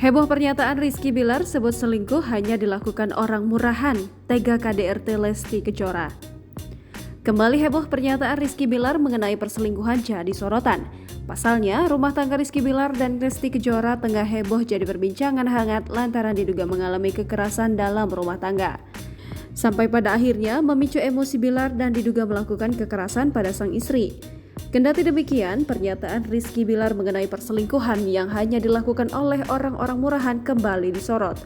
Heboh pernyataan Rizky Bilar sebut selingkuh hanya dilakukan orang murahan, tega KDRT Lesti Kejora. Kembali heboh pernyataan Rizky Bilar mengenai perselingkuhan jadi sorotan. Pasalnya, rumah tangga Rizky Bilar dan Lesti Kejora tengah heboh jadi perbincangan hangat lantaran diduga mengalami kekerasan dalam rumah tangga. Sampai pada akhirnya memicu emosi Bilar dan diduga melakukan kekerasan pada sang istri. Kendati demikian, pernyataan Rizky Bilar mengenai perselingkuhan yang hanya dilakukan oleh orang-orang murahan kembali disorot.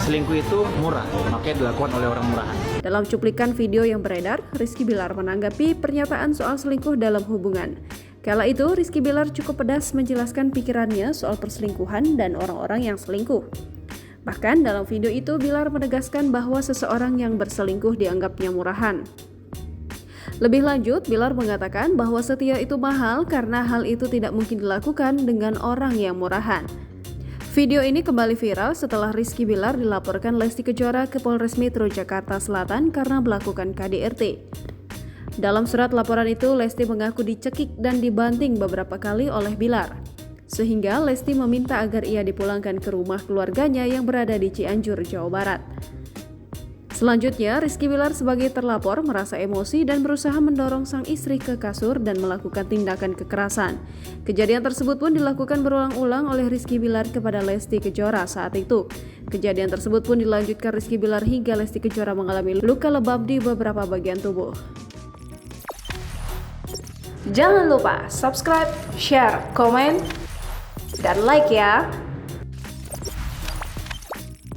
Selingkuh itu murah, makanya dilakukan oleh orang murahan. Dalam cuplikan video yang beredar, Rizky Bilar menanggapi pernyataan soal selingkuh dalam hubungan. Kala itu, Rizky Bilar cukup pedas menjelaskan pikirannya soal perselingkuhan dan orang-orang yang selingkuh. Bahkan dalam video itu, Bilar menegaskan bahwa seseorang yang berselingkuh dianggapnya murahan. Lebih lanjut, Bilar mengatakan bahwa setia itu mahal karena hal itu tidak mungkin dilakukan dengan orang yang murahan. Video ini kembali viral setelah Rizky Bilar dilaporkan Lesti Kejora ke Polres Metro Jakarta Selatan karena melakukan KDRT. Dalam surat laporan itu, Lesti mengaku dicekik dan dibanting beberapa kali oleh Bilar. Sehingga Lesti meminta agar ia dipulangkan ke rumah keluarganya yang berada di Cianjur, Jawa Barat. Selanjutnya, Rizky Bilar sebagai terlapor merasa emosi dan berusaha mendorong sang istri ke kasur dan melakukan tindakan kekerasan. Kejadian tersebut pun dilakukan berulang-ulang oleh Rizky Bilar kepada Lesti Kejora saat itu. Kejadian tersebut pun dilanjutkan Rizky Bilar hingga Lesti Kejora mengalami luka lebam di beberapa bagian tubuh. Jangan lupa subscribe, share, komen, dan like ya!